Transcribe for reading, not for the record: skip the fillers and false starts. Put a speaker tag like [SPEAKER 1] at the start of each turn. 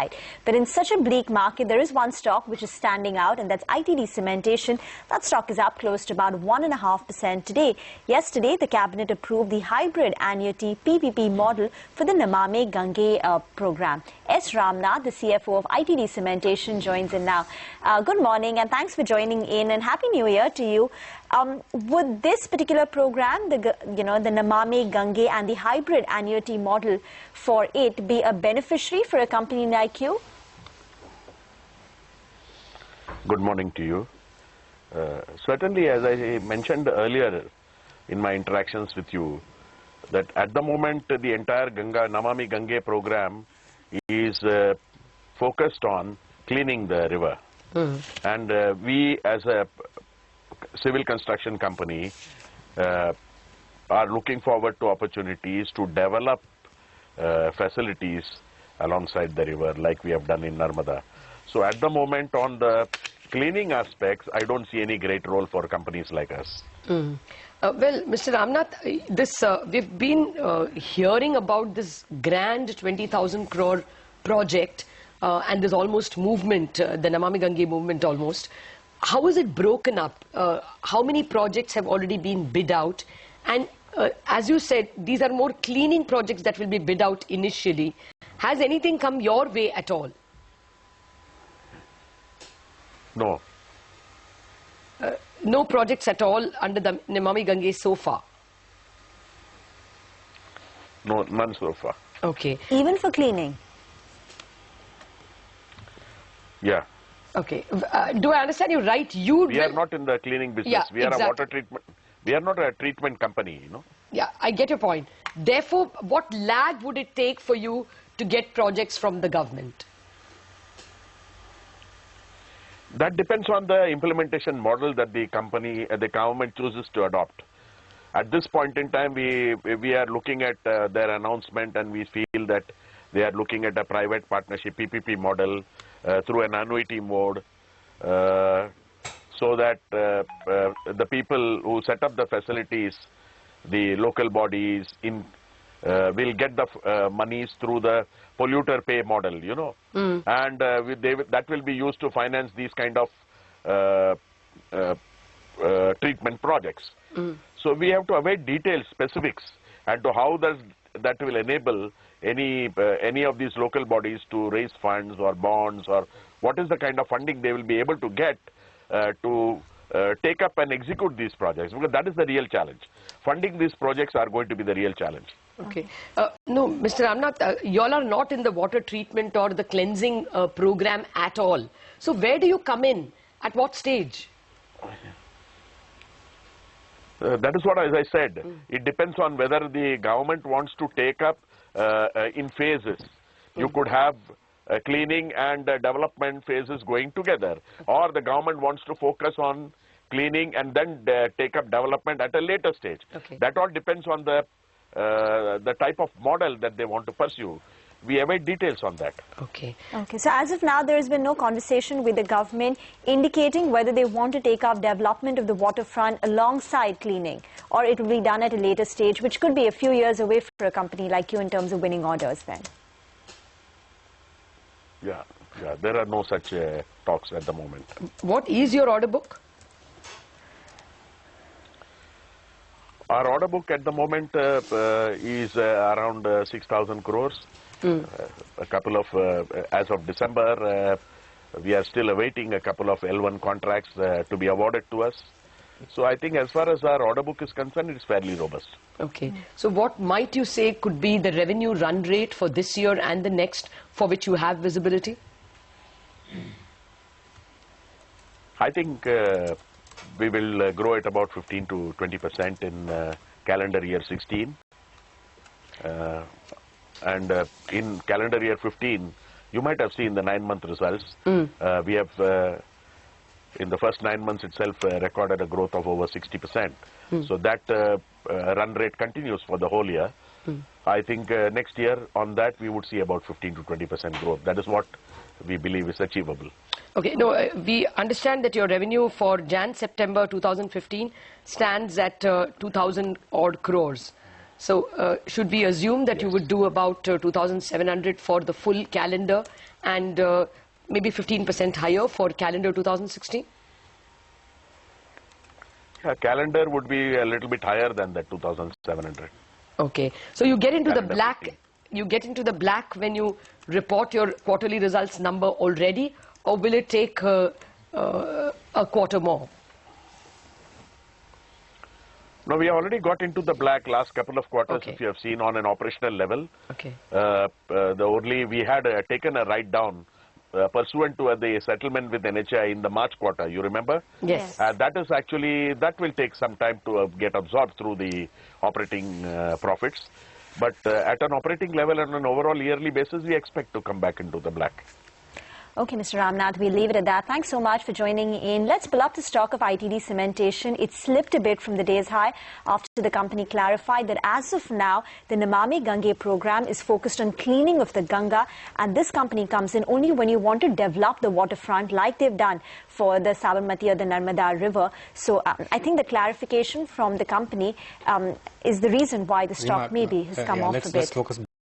[SPEAKER 1] downside. But in such a bleak market, there is one stock which is standing out, and that's ITD Cementation. That stock is up close to about 1.5% today. Yesterday, the cabinet approved the hybrid annuity PPP model for the Namami Gange program. S. Ramnath, the CFO of ITD Cementation, joins in now. Good morning and thanks for joining in, and Happy New Year to you. Would this particular program, the Namami Gange and the hybrid annuity model for it, be a beneficiary for a company like you?
[SPEAKER 2] Good morning to you. Certainly, as I mentioned earlier in my interactions with you, that at the moment the entire Namami Gange program is focused on cleaning the river. And we as a civil construction company are looking forward to opportunities to develop facilities alongside the river like we have done in Narmada. So at the moment on the cleaning aspects, I don't see any great role for companies like us.
[SPEAKER 3] Well, Mr. Ramnath, we've been hearing about this grand 20,000 crore project and there's almost movement, the Namami Gange movement almost. How is it broken up? How many projects have already been bid out? And as you said, these are more cleaning projects that will be bid out initially. Has anything come your way at all?
[SPEAKER 2] No.
[SPEAKER 3] No projects at all under the Namami Gange so far?
[SPEAKER 2] No, none so far.
[SPEAKER 3] Okay.
[SPEAKER 1] Even for cleaning?
[SPEAKER 2] Yeah.
[SPEAKER 3] Okay. Do I understand you right?
[SPEAKER 2] We are not in the cleaning business.
[SPEAKER 3] Yeah,
[SPEAKER 2] we are
[SPEAKER 3] exactly.
[SPEAKER 2] a water treatment. We are not a treatment company, you know.
[SPEAKER 3] Yeah, I get your point. Therefore, what lag would it take for you to get projects from the government?
[SPEAKER 2] That depends on the implementation model that the government chooses to adopt. At this point in time, we are looking at their announcement, and we feel that they are looking at a private partnership PPP model through an annuity mode, so that the people who set up the facilities, the local bodies, will get the monies through the polluter pay model, you know, and that will be used to finance these kind of treatment projects. So we have to await details, specifics, and to how that will enable any of these local bodies to raise funds or bonds, or what is the kind of funding they will be able to get to take up and execute these projects, because that is the real challenge. Funding these projects are going to be the real challenge.
[SPEAKER 3] Okay. No, Mr. Ramnath, you all are not in the water treatment or the cleansing program at all. So where do you come in? At what stage?
[SPEAKER 2] That is what, as I said, it depends on whether the government wants to take up in phases. You could have cleaning and development phases going together, or the government wants to focus on cleaning and then take up development at a later stage.
[SPEAKER 3] Okay.
[SPEAKER 2] That all depends on the type of model that they want to pursue. We await details on that.
[SPEAKER 3] Okay.
[SPEAKER 1] Okay. So as of now, there has been no conversation with the government indicating whether they want to take up development of the waterfront alongside cleaning, or it will be done at a later stage, which could be a few years away for a company like you in terms of winning orders then.
[SPEAKER 2] Yeah, there are no such talks at the moment.
[SPEAKER 3] What is your order book?
[SPEAKER 2] Our order book at the moment is around 6,000 crores. A couple of, as of December, we are still awaiting a couple of L1 contracts to be awarded to us. So I think as far as our order book is concerned, it's fairly robust.
[SPEAKER 3] Okay. So what might you say could be the revenue run rate for this year and the next for which you have visibility?
[SPEAKER 2] I think we will grow at about 15 to 20% in calendar year 16. And in calendar year 15, you might have seen the 9-month results. We have, in the first 9 months itself, recorded a growth of over 60%. So that run rate continues for the whole year. I think next year on that we would see about 15 to 20% growth. That is what we believe is achievable.
[SPEAKER 3] Okay, no, we understand that your revenue for Jan-September 2015 stands at 2,000 odd crores. So should we assume that you
[SPEAKER 2] Yes.
[SPEAKER 3] would do about 2,700 for the full calendar and maybe 15% higher for calendar 2016?
[SPEAKER 2] Calendar would be a little bit higher than that 2,700.
[SPEAKER 3] Okay. So you get into the
[SPEAKER 2] Calendar
[SPEAKER 3] black.
[SPEAKER 2] 15.
[SPEAKER 3] You get into the black when you report your quarterly results number already, or will it take a quarter more?
[SPEAKER 2] No, we already got into the black last couple of quarters,
[SPEAKER 3] Okay.
[SPEAKER 2] if you have seen on an operational level.
[SPEAKER 3] Okay.
[SPEAKER 2] We had taken a write down pursuant to the settlement with NHI in the March quarter, you remember?
[SPEAKER 3] Yes.
[SPEAKER 2] That is actually, that will take some time to get absorbed through the operating profits. But at an operating level and an overall yearly basis, we expect to come back into the black.
[SPEAKER 1] Okay, Mr. Ramnath, we'll leave it at that. Thanks so much for joining in. Let's pull up the stock of ITD Cementation. It slipped a bit from the day's high after the company clarified that as of now, the Namami Gange program is focused on cleaning of the Ganga, and this company comes in only when you want to develop the waterfront like they've done for the Sabarmati or the Narmada River. So I think the clarification from the company is the reason why the stock maybe has come off a bit.
[SPEAKER 4] Let's focus